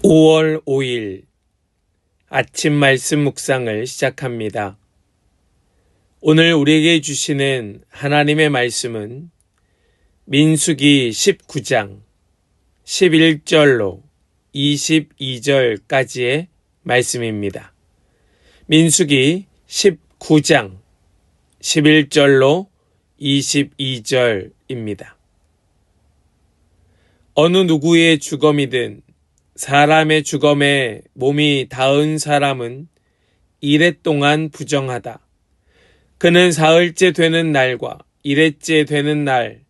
5월 5일 아침 말씀 묵상을 시작합니다. 오늘 우리에게 주시는 하나님의 말씀은 민수기 19장 11절로 22절까지의 말씀입니다. 민수기 19장 11절로 22절입니다. 어느 누구의 주검이든 사람의 주검에 몸이 닿은 사람은 이레 동안 부정하다. 그는 사흘째 되는 날과 이레째 되는 날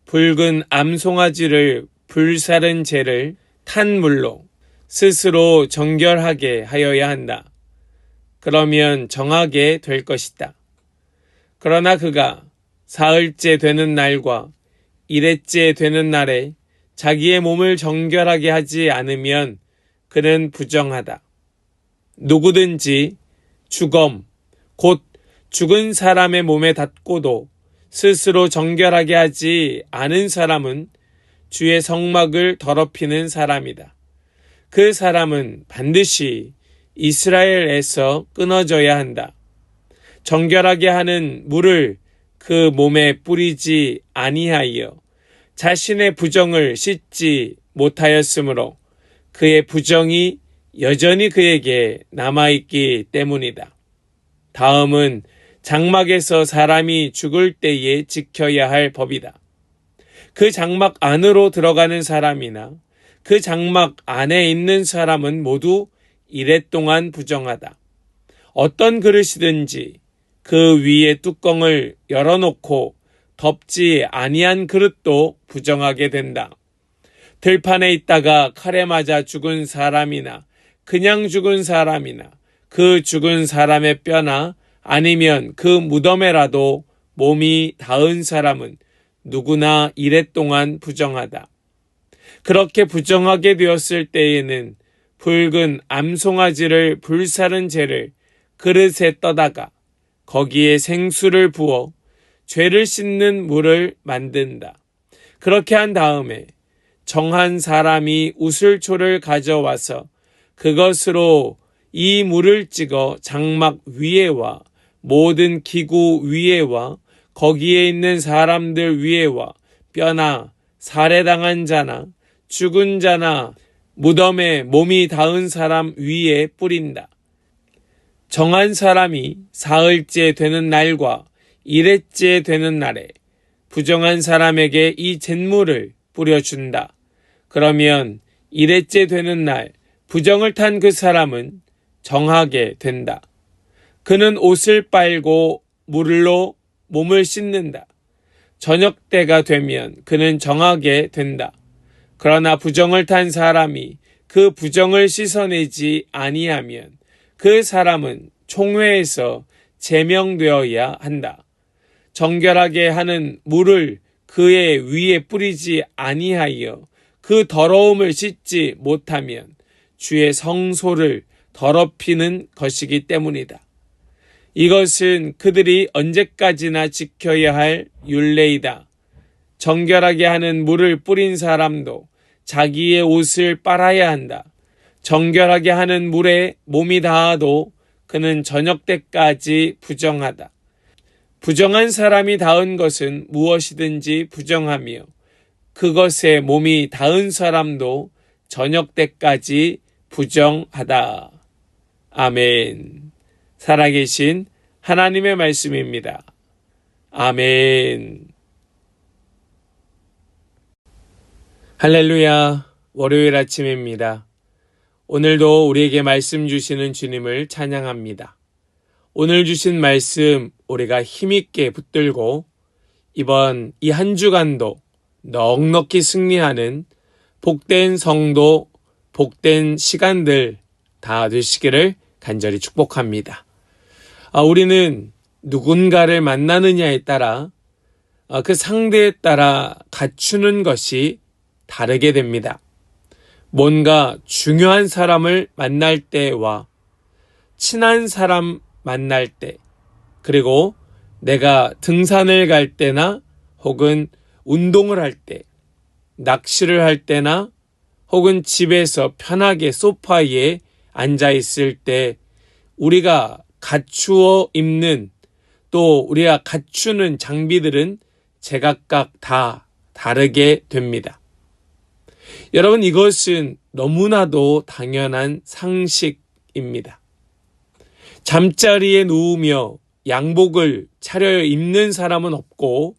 붉은 암송아지를 불사른 재를 탄 물로 스스로 정결하게 하여야 한다. 그러면 정하게 될 것이다. 그러나 그가 사흘째 되는 날과 이레째 되는 날에 자기의 몸을 정결하게 하지 않으면 그는 부정하다. 누구든지 주검, 곧 죽은 사람의 몸에 닿고도 스스로 정결하게 하지 않은 사람은 주의 성막을 더럽히는 사람이다. 그 사람은 반드시 이스라엘에서 끊어져야 한다. 정결하게 하는 물을 그 몸에 뿌리지 아니하여 자신의 부정을 씻지 못하였으므로 그의 부정이 여전히 그에게 남아있기 때문이다. 다음은 장막에서 사람이 죽을 때에 지켜야 할 법이다. 그 장막 안으로 들어가는 사람이나 그 장막 안에 있는 사람은 모두 이레 동안 부정하다. 어떤 그릇이든지 그 위에 뚜껑을 열어놓고 덮지 아니한 그릇도 부정하게 된다. 들판에 있다가 칼에 맞아 죽은 사람이나 그냥 죽은 사람이나 그 죽은 사람의 뼈나 아니면 그 무덤에라도 몸이 닿은 사람은 누구나 이레 동안 부정하다. 그렇게 부정하게 되었을 때에는 붉은 암송아지를 불사른 재를 그릇에 떠다가 거기에 생수를 부어 죄를 씻는 물을 만든다. 그렇게 한 다음에 정한 사람이 우슬초를 가져와서 그것으로 이 물을 찍어 장막 위에와 모든 기구 위에와 거기에 있는 사람들 위에와 뼈나 살해당한 자나 죽은 자나 무덤에 몸이 닿은 사람 위에 뿌린다. 정한 사람이 사흘째 되는 날과 이레째 되는 날에 부정한 사람에게 이 잿물을 뿌려준다. 그러면 이레째 되는 날 부정을 탄 그 사람은 정하게 된다. 그는 옷을 빨고 물로 몸을 씻는다. 저녁 때가 되면 그는 정하게 된다. 그러나 부정을 탄 사람이 그 부정을 씻어내지 아니하면 그 사람은 총회에서 제명되어야 한다. 정결하게 하는 물을 그의 위에 뿌리지 아니하여 그 더러움을 씻지 못하면 주의 성소를 더럽히는 것이기 때문이다. 이것은 그들이 언제까지나 지켜야 할 율례이다. 정결하게 하는 물을 뿌린 사람도 자기의 옷을 빨아야 한다. 정결하게 하는 물에 몸이 닿아도 그는 저녁 때까지 부정하다. 부정한 사람이 닿은 것은 무엇이든지 부정하며 그것에 몸이 닿은 사람도 저녁 때까지 부정하다. 아멘. 살아계신 하나님의 말씀입니다. 아멘. 할렐루야. 월요일 아침입니다. 오늘도 우리에게 말씀 주시는 주님을 찬양합니다. 오늘 주신 말씀 우리가 힘있게 붙들고 이번 이 한 주간도 넉넉히 승리하는 복된 성도, 복된 시간들 다 되시기를 간절히 축복합니다. 우리는 누군가를 만나느냐에 따라 그 상대에 따라 갖추는 것이 다르게 됩니다. 뭔가 중요한 사람을 만날 때와 친한 사람 만날 때, 그리고 내가 등산을 갈 때나 혹은 운동을 할 때, 낚시를 할 때나 혹은 집에서 편하게 소파에 앉아 있을 때 우리가 갖추어 입는 또 우리가 갖추는 장비들은 제각각 다 다르게 됩니다. 여러분, 이것은 너무나도 당연한 상식입니다. 잠자리에 누우며 양복을 차려 입는 사람은 없고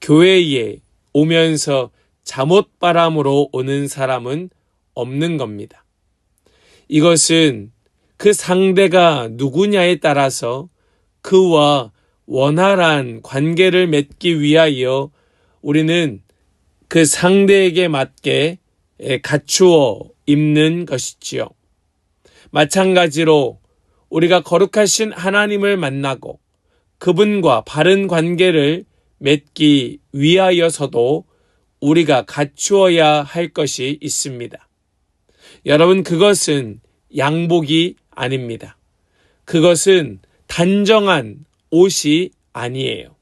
교회에 오면서 잠옷바람으로 오는 사람은 없는 겁니다. 이것은 그 상대가 누구냐에 따라서 그와 원활한 관계를 맺기 위하여 우리는 그 상대에게 맞게 갖추어 입는 것이지요. 마찬가지로 우리가 거룩하신 하나님을 만나고 그분과 바른 관계를 맺기 위하여서도 우리가 갖추어야 할 것이 있습니다. 여러분, 그것은 양복이 아닙니다. 그것은 단정한 옷이 아니에요.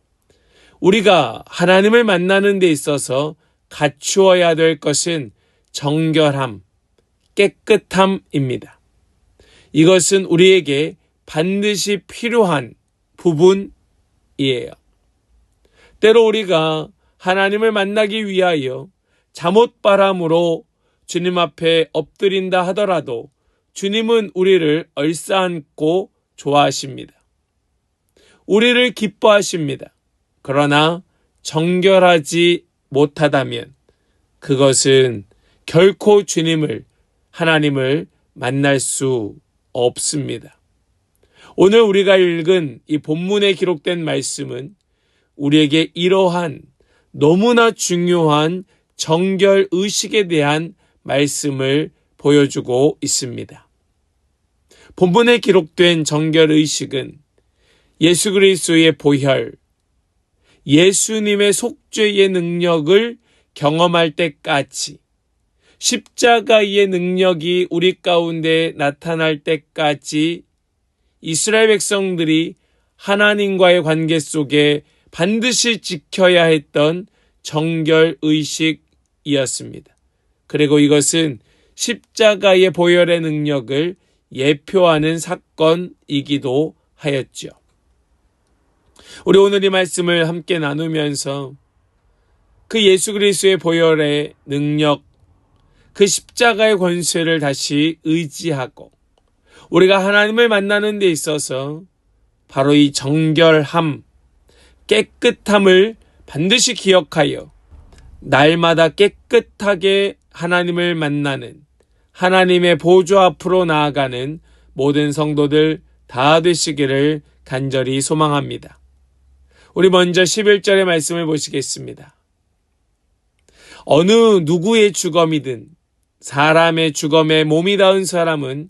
우리가 하나님을 만나는 데 있어서 갖추어야 될 것은 정결함, 깨끗함입니다. 이것은 우리에게 반드시 필요한 부분이에요. 때로 우리가 하나님을 만나기 위하여 잠옷바람으로 주님 앞에 엎드린다 하더라도 주님은 우리를 얼싸안고 좋아하십니다. 우리를 기뻐하십니다. 그러나 정결하지 못하다면 그것은 결코 하나님을 만날 수 없습니다. 오늘 우리가 읽은 이 본문에 기록된 말씀은 우리에게 이러한 너무나 중요한 정결 의식에 대한 말씀을 보여주고 있습니다. 본문에 기록된 정결 의식은 예수 그리스도의 보혈, 예수님의 속죄의 능력을 경험할 때까지, 십자가의 능력이 우리 가운데 나타날 때까지 이스라엘 백성들이 하나님과의 관계 속에 반드시 지켜야 했던 정결 의식이었습니다. 그리고 이것은 십자가의 보혈의 능력을 예표하는 사건이기도 하였죠. 우리 오늘 이 말씀을 함께 나누면서 그 예수 그리스도의 보혈의 능력, 그 십자가의 권세를 다시 의지하고 우리가 하나님을 만나는 데 있어서 바로 이 정결함, 깨끗함을 반드시 기억하여 날마다 깨끗하게 하나님을 만나는 하나님의 보좌 앞으로 나아가는 모든 성도들 다 되시기를 간절히 소망합니다. 우리 먼저 11절의 말씀을 보시겠습니다. 어느 누구의 주검이든 사람의 주검에 몸이 닿은 사람은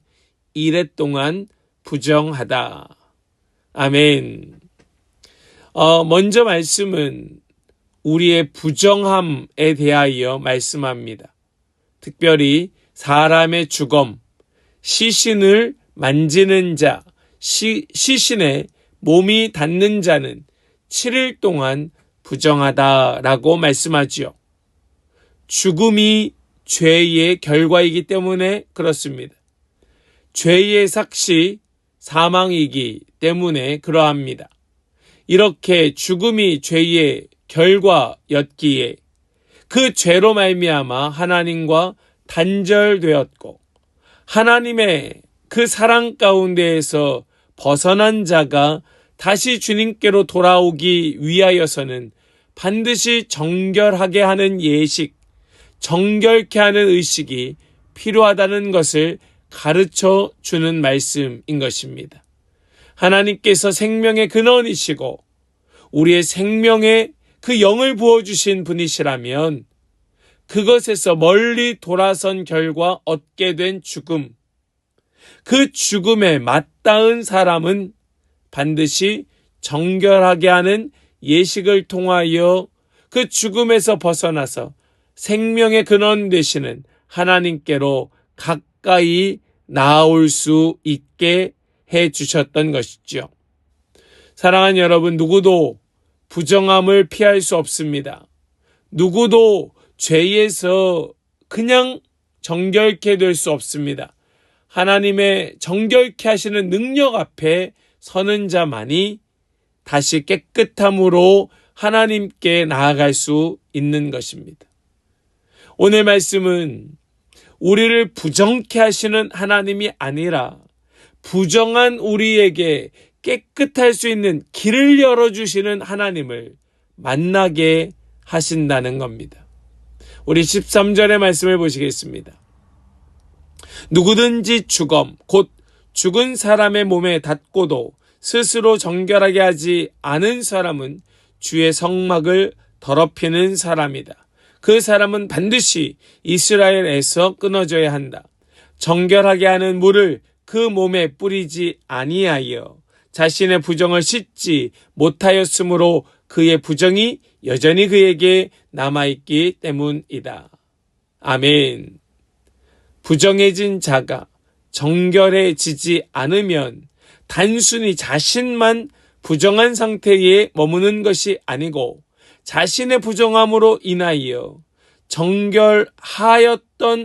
이랫동안 부정하다. 아멘. 먼저 말씀은 우리의 부정함에 대하여 말씀합니다. 특별히 사람의 주검, 시신을 만지는 자, 시신에 몸이 닿는 자는 7일 동안 부정하다라고 말씀하지요. 죽음이 죄의 결과이기 때문에 그렇습니다. 죄의 삭시 사망이기 때문에 그러합니다. 이렇게 죽음이 죄의 결과였기에 그 죄로 말미암아 하나님과 단절되었고 하나님의 그 사랑 가운데에서 벗어난 자가 다시 주님께로 돌아오기 위하여서는 반드시 정결하게 하는 예식, 정결케 하는 의식이 필요하다는 것을 가르쳐 주는 말씀인 것입니다. 하나님께서 생명의 근원이시고 우리의 생명에 그 영을 부어주신 분이시라면 그것에서 멀리 돌아선 결과 얻게 된 죽음, 그 죽음에 맞닿은 사람은 반드시 정결하게 하는 예식을 통하여 그 죽음에서 벗어나서 생명의 근원 되시는 하나님께로 가까이 나아올 수 있게 해 주셨던 것이죠. 사랑하는 여러분, 누구도 부정함을 피할 수 없습니다. 누구도 죄에서 그냥 정결케 될 수 없습니다. 하나님의 정결케 하시는 능력 앞에 서는 자만이 다시 깨끗함으로 하나님께 나아갈 수 있는 것입니다. 오늘 말씀은 우리를 부정케 하시는 하나님이 아니라 부정한 우리에게 깨끗할 수 있는 길을 열어주시는 하나님을 만나게 하신다는 겁니다. 우리 13절의 말씀을 보시겠습니다. 누구든지 주검 곧 죽은 사람의 몸에 닿고도 스스로 정결하게 하지 않은 사람은 주의 성막을 더럽히는 사람이다. 그 사람은 반드시 이스라엘에서 끊어져야 한다. 정결하게 하는 물을 그 몸에 뿌리지 아니하여 자신의 부정을 씻지 못하였으므로 그의 부정이 여전히 그에게 남아있기 때문이다. 아멘. 부정해진 자가 정결해지지 않으면 단순히 자신만 부정한 상태에 머무는 것이 아니고 자신의 부정함으로 인하여 정결하였던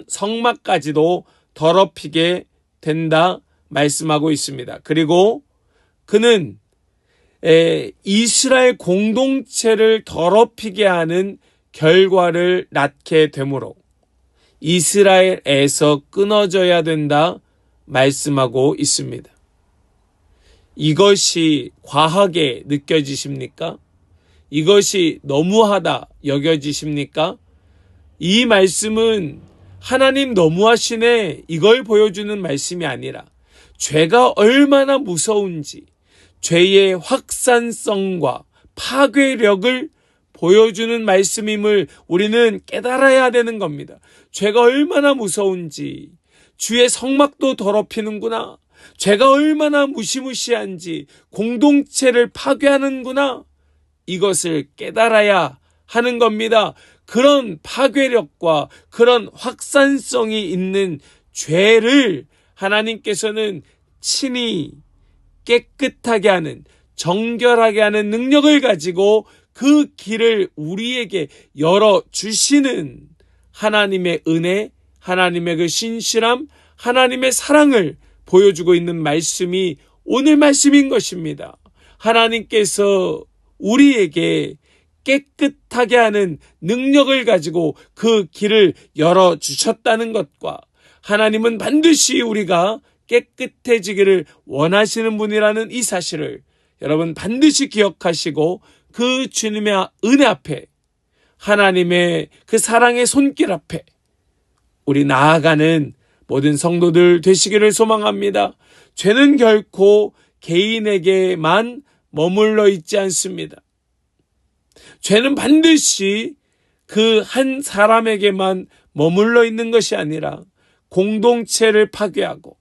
성막까지도 더럽히게 된다 말씀하고 있습니다. 그리고 그는 이스라엘 공동체를 더럽히게 하는 결과를 낳게 되므로 이스라엘에서 끊어져야 된다 말씀하고 있습니다. 이것이 과하게 느껴지십니까? 이것이 너무하다 여겨지십니까? 이 말씀은 하나님 너무하시네 이걸 보여주는 말씀이 아니라 죄가 얼마나 무서운지 죄의 확산성과 파괴력을 보여주는 말씀임을 우리는 깨달아야 되는 겁니다. 죄가 얼마나 무서운지, 주의 성막도 더럽히는구나, 죄가 얼마나 무시무시한지, 공동체를 파괴하는구나, 이것을 깨달아야 하는 겁니다. 그런 파괴력과 그런 확산성이 있는 죄를 하나님께서는 친히 깨끗하게 하는, 정결하게 하는 능력을 가지고 그 길을 우리에게 열어주시는 하나님의 은혜, 하나님의 그 신실함, 하나님의 사랑을 보여주고 있는 말씀이 오늘 말씀인 것입니다. 하나님께서 우리에게 깨끗하게 하는 능력을 가지고 그 길을 열어주셨다는 것과 하나님은 반드시 우리가 깨끗해지기를 원하시는 분이라는 이 사실을 여러분 반드시 기억하시고 그 주님의 은혜 앞에 하나님의 그 사랑의 손길 앞에 우리 나아가는 모든 성도들 되시기를 소망합니다. 죄는 결코 개인에게만 머물러 있지 않습니다. 죄는 반드시 그 한 사람에게만 머물러 있는 것이 아니라 공동체를 파괴하고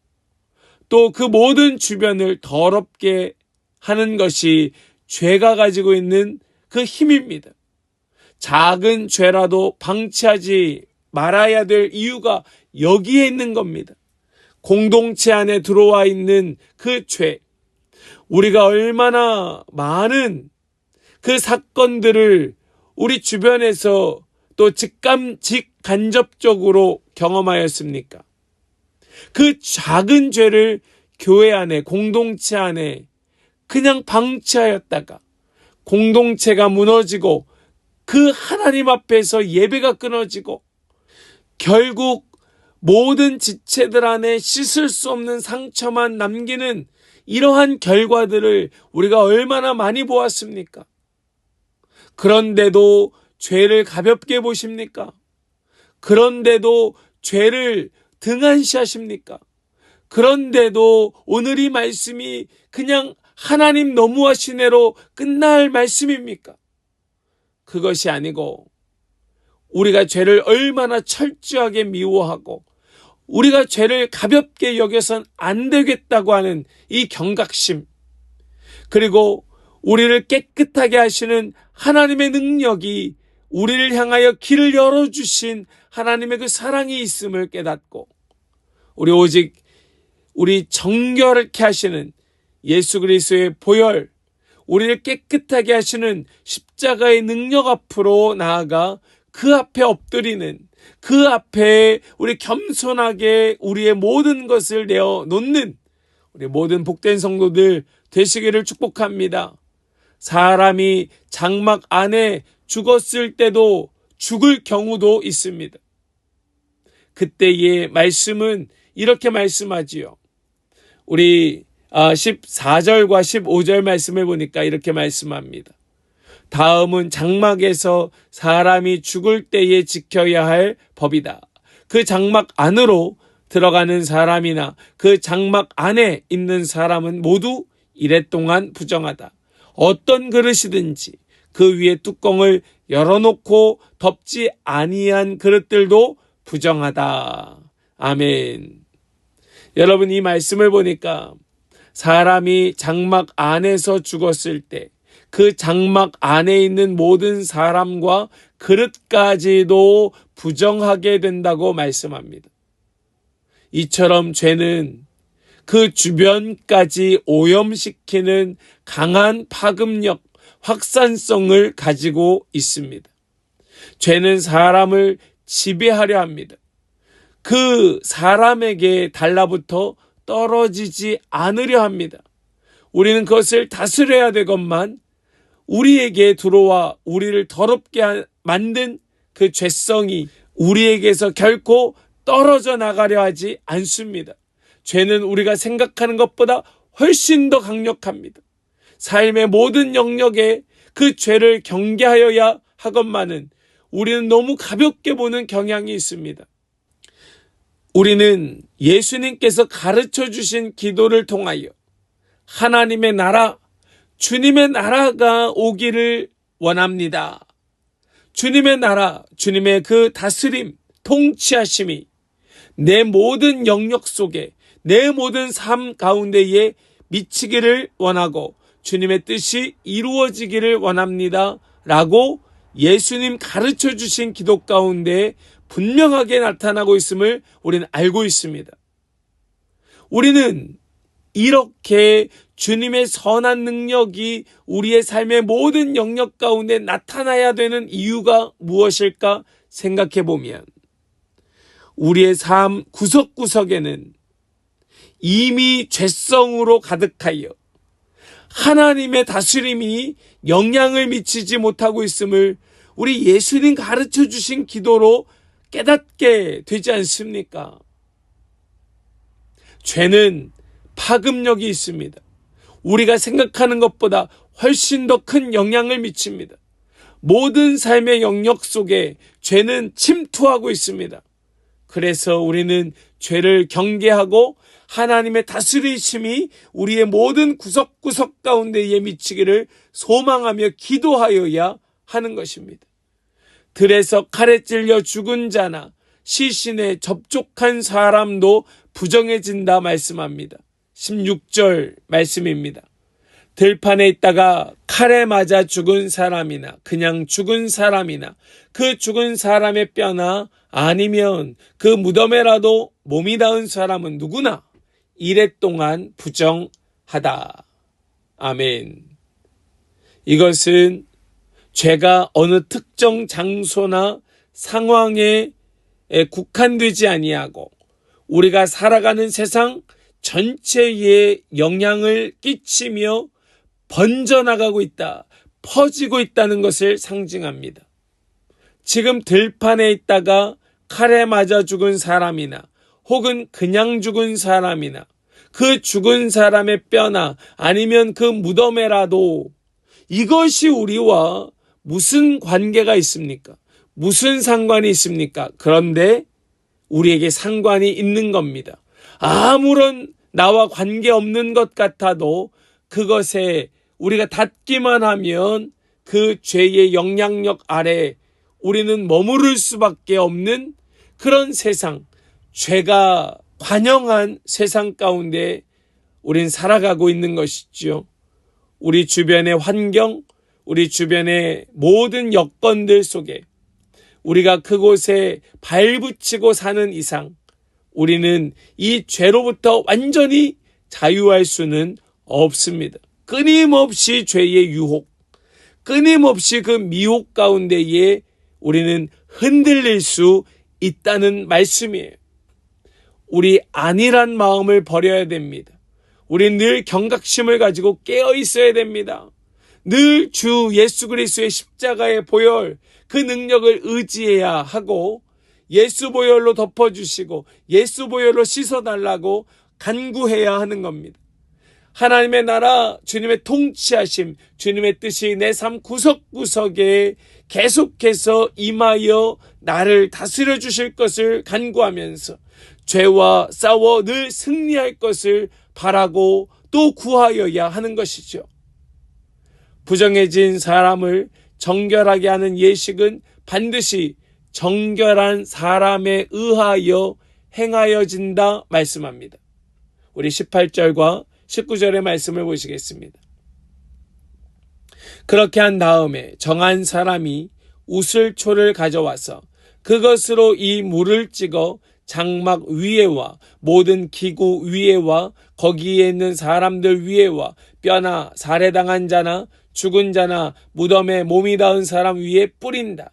또 그 모든 주변을 더럽게 하는 것이 죄가 가지고 있는 그 힘입니다. 작은 죄라도 방치하지 말아야 될 이유가 여기에 있는 겁니다. 공동체 안에 들어와 있는 그 죄, 우리가 얼마나 많은 그 사건들을 우리 주변에서 또 직간접적으로 경험하였습니까? 그 작은 죄를 교회 안에, 공동체 안에 그냥 방치하였다가 공동체가 무너지고 그 하나님 앞에서 예배가 끊어지고 결국 모든 지체들 안에 씻을 수 없는 상처만 남기는 이러한 결과들을 우리가 얼마나 많이 보았습니까? 그런데도 죄를 가볍게 보십니까? 그런데도 죄를 등한시하십니까? 그런데도 오늘 이 말씀이 그냥 하나님 너무하시네로 끝날 말씀입니까? 그것이 아니고 우리가 죄를 얼마나 철저하게 미워하고 우리가 죄를 가볍게 여겨선 안 되겠다고 하는 이 경각심, 그리고 우리를 깨끗하게 하시는 하나님의 능력이 우리를 향하여 길을 열어주신 하나님의 그 사랑이 있음을 깨닫고 우리 정결케 하시는 예수 그리스도의 보혈, 우리를 깨끗하게 하시는 십자가의 능력 앞으로 나아가 그 앞에 엎드리는, 그 앞에 우리 겸손하게 우리의 모든 것을 내어놓는 우리 모든 복된 성도들 되시기를 축복합니다. 사람이 장막 안에 죽었을 때도 죽을 경우도 있습니다. 그때의 말씀은 이렇게 말씀하지요. 우리 14절과 15절 말씀을 보니까 이렇게 말씀합니다. 다음은 장막에서 사람이 죽을 때에 지켜야 할 법이다. 그 장막 안으로 들어가는 사람이나 그 장막 안에 있는 사람은 모두 이랫동안 부정하다. 어떤 그릇이든지 그 위에 뚜껑을 열어놓고 덮지 아니한 그릇들도 부정하다. 아멘. 여러분, 이 말씀을 보니까 사람이 장막 안에서 죽었을 때 그 장막 안에 있는 모든 사람과 그릇까지도 부정하게 된다고 말씀합니다. 이처럼 죄는 그 주변까지 오염시키는 강한 파급력, 확산성을 가지고 있습니다. 죄는 사람을 지배하려 합니다. 그 사람에게 달라붙어 떨어지지 않으려 합니다. 우리는 그것을 다스려야 되건만 우리에게 들어와 우리를 더럽게 만든 그 죄성이 우리에게서 결코 떨어져 나가려 하지 않습니다. 죄는 우리가 생각하는 것보다 훨씬 더 강력합니다. 삶의 모든 영역에 그 죄를 경계하여야 하건만은 우리는 너무 가볍게 보는 경향이 있습니다. 우리는 예수님께서 가르쳐 주신 기도를 통하여 하나님의 나라, 주님의 나라가 오기를 원합니다. 주님의 나라, 주님의 그 다스림, 통치하심이 내 모든 영역 속에, 내 모든 삶 가운데에 미치기를 원하고 주님의 뜻이 이루어지기를 원합니다. 라고 예수님 가르쳐 주신 기도 가운데 분명하게 나타나고 있음을 우리는 알고 있습니다. 우리는 이렇게 주님의 선한 능력이 우리의 삶의 모든 영역 가운데 나타나야 되는 이유가 무엇일까 생각해 보면 우리의 삶 구석구석에는 이미 죄성으로 가득하여 하나님의 다스림이 영향을 미치지 못하고 있음을 우리 예수님 가르쳐 주신 기도로 깨닫게 되지 않습니까? 죄는 파급력이 있습니다. 우리가 생각하는 것보다 훨씬 더 큰 영향을 미칩니다. 모든 삶의 영역 속에 죄는 침투하고 있습니다. 그래서 우리는 죄를 경계하고 하나님의 다스리심이 우리의 모든 구석구석 가운데에 미치기를 소망하며 기도하여야 하는 것입니다. 들에서 칼에 찔려 죽은 자나 시신에 접촉한 사람도 부정해진다 말씀합니다. 16절 말씀입니다. 들판에 있다가 칼에 맞아 죽은 사람이나 그냥 죽은 사람이나 그 죽은 사람의 뼈나 아니면 그 무덤에라도 몸이 닿은 사람은 누구나 이랫동안 부정하다. 아멘. 이것은 죄가 어느 특정 장소나 상황에 국한되지 아니하고 우리가 살아가는 세상 전체에 영향을 끼치며 번져나가고 있다, 퍼지고 있다는 것을 상징합니다. 지금 들판에 있다가 칼에 맞아 죽은 사람이나 혹은 그냥 죽은 사람이나 그 죽은 사람의 뼈나 아니면 그 무덤에라도 이것이 우리와 무슨 관계가 있습니까? 무슨 상관이 있습니까? 그런데 우리에게 상관이 있는 겁니다. 아무런 나와 관계없는 것 같아도 그것에 우리가 닿기만 하면 그 죄의 영향력 아래 우리는 머무를 수밖에 없는 그런 세상, 죄가 관영한 세상 가운데 우린 살아가고 있는 것이지요. 우리 주변의 환경, 우리 주변의 모든 여건들 속에 우리가 그곳에 발붙이고 사는 이상 우리는 이 죄로부터 완전히 자유할 수는 없습니다. 끊임없이 죄의 유혹, 끊임없이 그 미혹 가운데에 우리는 흔들릴 수 있다는 말씀이에요. 우리 안일한 마음을 버려야 됩니다. 우리 늘 경각심을 가지고 깨어 있어야 됩니다. 늘 주 예수 그리스도의 십자가의 보혈, 그 능력을 의지해야 하고 예수 보혈로 덮어주시고 예수 보혈로 씻어달라고 간구해야 하는 겁니다. 하나님의 나라, 주님의 통치하심, 주님의 뜻이 내 삶 구석구석에 계속해서 임하여 나를 다스려 주실 것을 간구하면서 죄와 싸워 늘 승리할 것을 바라고 또 구하여야 하는 것이죠. 부정해진 사람을 정결하게 하는 예식은 반드시 정결한 사람에 의하여 행하여진다 말씀합니다. 우리 18절과 19절의 말씀을 보시겠습니다. 그렇게 한 다음에 정한 사람이 우슬초를 가져와서 그것으로 이 물을 찍어 장막 위에와 모든 기구 위에와 거기에 있는 사람들 위에와 뼈나 살해당한 자나 죽은 자나 무덤에 몸이 닿은 사람 위에 뿌린다.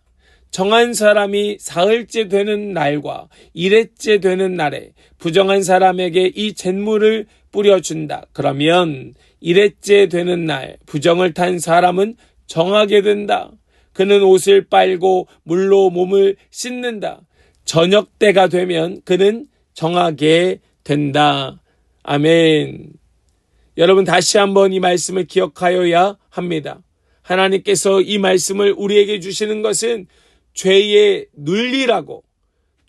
정한 사람이 사흘째 되는 날과 일회째 되는 날에 부정한 사람에게 이 잿물을 뿌려준다. 그러면 일회째 되는 날 부정을 탄 사람은 정하게 된다. 그는 옷을 빨고 물로 몸을 씻는다. 저녁 때가 되면 그는 정하게 된다. 아멘. 여러분 다시 한번 이 말씀을 기억하여야 합니다. 하나님께서 이 말씀을 우리에게 주시는 것은 죄의 눌리라고,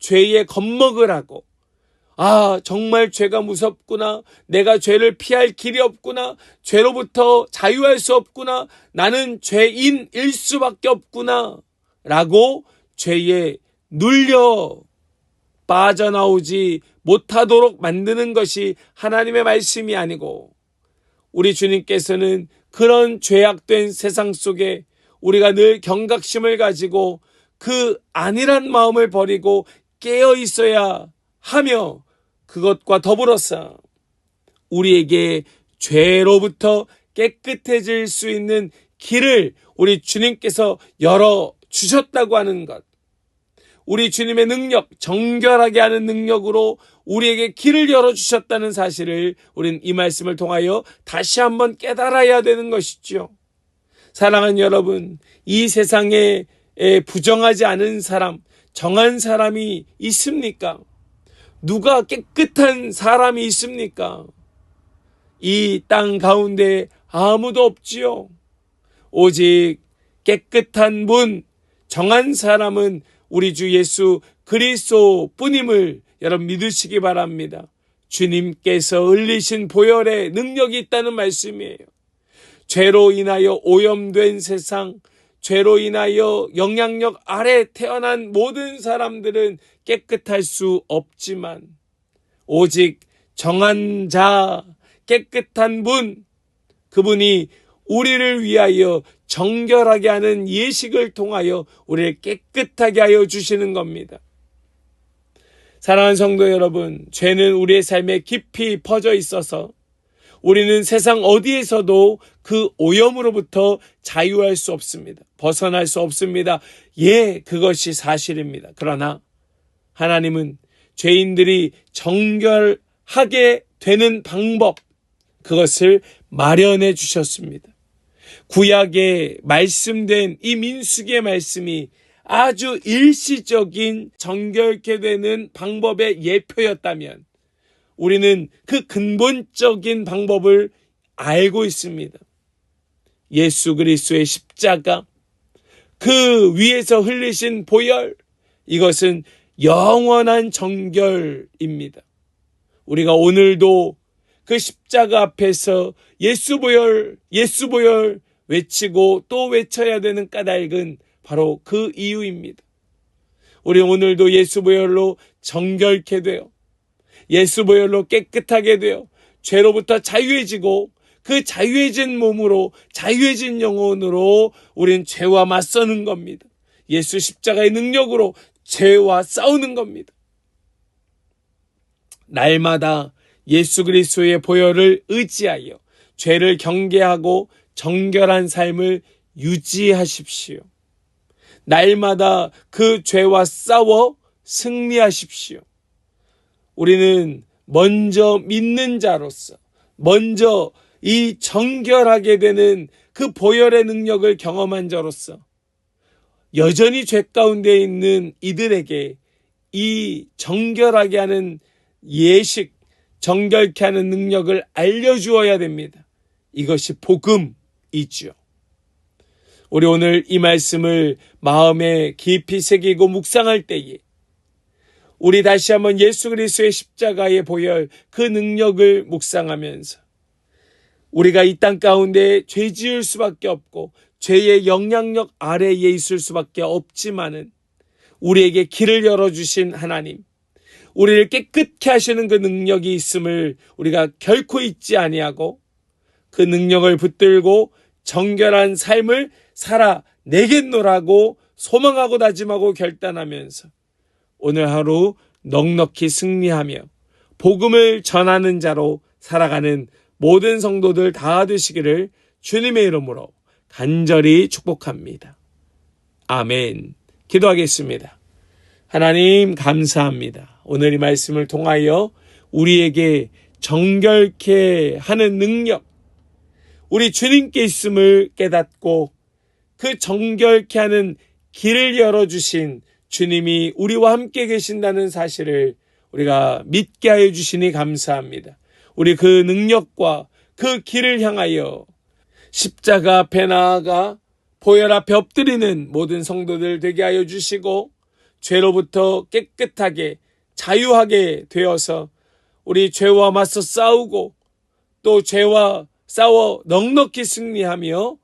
죄의 겁먹으라고, 정말 죄가 무섭구나, 내가 죄를 피할 길이 없구나, 죄로부터 자유할 수 없구나, 나는 죄인일 수밖에 없구나 라고 죄에 눌려 빠져나오지 못하도록 만드는 것이 하나님의 말씀이 아니고, 우리 주님께서는 그런 죄악된 세상 속에 우리가 늘 경각심을 가지고 그 안일한 마음을 버리고 깨어 있어야 하며, 그것과 더불어서 우리에게 죄로부터 깨끗해질 수 있는 길을 우리 주님께서 열어주셨다고 하는 것, 우리 주님의 능력, 정결하게 하는 능력으로 우리에게 길을 열어주셨다는 사실을 우리는 이 말씀을 통하여 다시 한번 깨달아야 되는 것이죠. 사랑하는 여러분, 이 세상에 부정하지 않은 사람, 정한 사람이 있습니까? 누가 깨끗한 사람이 있습니까? 이 땅 가운데 아무도 없지요. 오직 깨끗한 분, 정한 사람은 우리 주 예수 그리스도 뿐임을 여러분 믿으시기 바랍니다. 주님께서 흘리신 보혈의 능력이 있다는 말씀이에요. 죄로 인하여 오염된 세상, 죄로 인하여 영향력 아래 태어난 모든 사람들은 깨끗할 수 없지만 오직 정한 자, 깨끗한 분, 그분이 우리를 위하여 정결하게 하는 예식을 통하여 우리를 깨끗하게 하여 주시는 겁니다. 사랑하는 성도 여러분, 죄는 우리의 삶에 깊이 퍼져 있어서 우리는 세상 어디에서도 그 오염으로부터 자유할 수 없습니다. 벗어날 수 없습니다. 그것이 사실입니다. 그러나 하나님은 죄인들이 정결하게 되는 방법, 그것을 마련해 주셨습니다. 구약에 말씀된 이 민수기의 말씀이 아주 일시적인 정결케 되는 방법의 예표였다면 우리는 그 근본적인 방법을 알고 있습니다. 예수 그리스도의 십자가, 그 위에서 흘리신 보혈, 이것은 영원한 정결입니다. 우리가 오늘도 그 십자가 앞에서 예수 보혈, 예수 보혈 외치고 또 외쳐야 되는 까닭은 바로 그 이유입니다. 우리 오늘도 예수 보혈로 정결케 되어 예수 보혈로 깨끗하게 되어 죄로부터 자유해지고 그 자유해진 몸으로 자유해진 영혼으로 우린 죄와 맞서는 겁니다. 예수 십자가의 능력으로 죄와 싸우는 겁니다. 날마다 예수 그리스도의 보혈을 의지하여 죄를 경계하고 정결한 삶을 유지하십시오. 날마다 그 죄와 싸워 승리하십시오. 우리는 먼저 믿는 자로서 먼저 이 정결하게 되는 그 보혈의 능력을 경험한 자로서 여전히 죄 가운데 있는 이들에게 이 정결하게 하는 예식, 정결케 하는 능력을 알려주어야 됩니다. 이것이 복음이죠. 우리 오늘 이 말씀을 마음에 깊이 새기고 묵상할 때에 우리 다시 한번 예수 그리스도의 십자가의 보혈 그 능력을 묵상하면서 우리가 이 땅 가운데 죄 지을 수밖에 없고 죄의 영향력 아래에 있을 수밖에 없지만은 우리에게 길을 열어주신 하나님, 우리를 깨끗게 하시는 그 능력이 있음을 우리가 결코 잊지 아니하고 그 능력을 붙들고 정결한 삶을 살아내겠노라고 소망하고 다짐하고 결단하면서 오늘 하루 넉넉히 승리하며 복음을 전하는 자로 살아가는 모든 성도들 다 되시기를 주님의 이름으로 간절히 축복합니다. 아멘. 기도하겠습니다. 하나님 감사합니다. 오늘 이 말씀을 통하여 우리에게 정결케 하는 능력, 우리 주님께 있음을 깨닫고 그 정결케 하는 길을 열어주신 주님이 우리와 함께 계신다는 사실을 우리가 믿게 하여 주시니 감사합니다. 우리 그 능력과 그 길을 향하여 십자가 앞에 나아가 보혈 앞에 엎드리는 모든 성도들 되게 하여 주시고 죄로부터 깨끗하게 자유하게 되어서 우리 죄와 맞서 싸우고 또 죄와 싸워 넉넉히 승리하며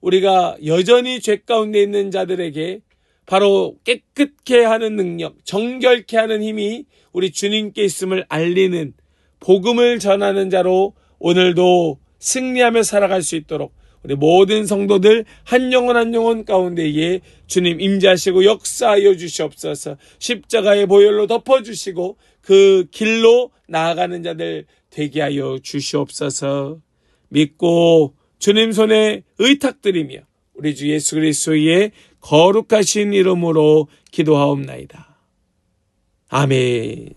우리가 여전히 죄 가운데 있는 자들에게 바로 깨끗게 하는 능력, 정결케 하는 힘이 우리 주님께 있음을 알리는 복음을 전하는 자로 오늘도 승리하며 살아갈 수 있도록 우리 모든 성도들 한 영혼 한 영혼 가운데에 주님 임재하시고 역사하여 주시옵소서. 십자가의 보혈로 덮어주시고 그 길로 나아가는 자들 되게 하여 주시옵소서. 믿고 주님 손에 의탁드리며 우리 주 예수 그리스도의 거룩하신 이름으로 기도하옵나이다. 아멘.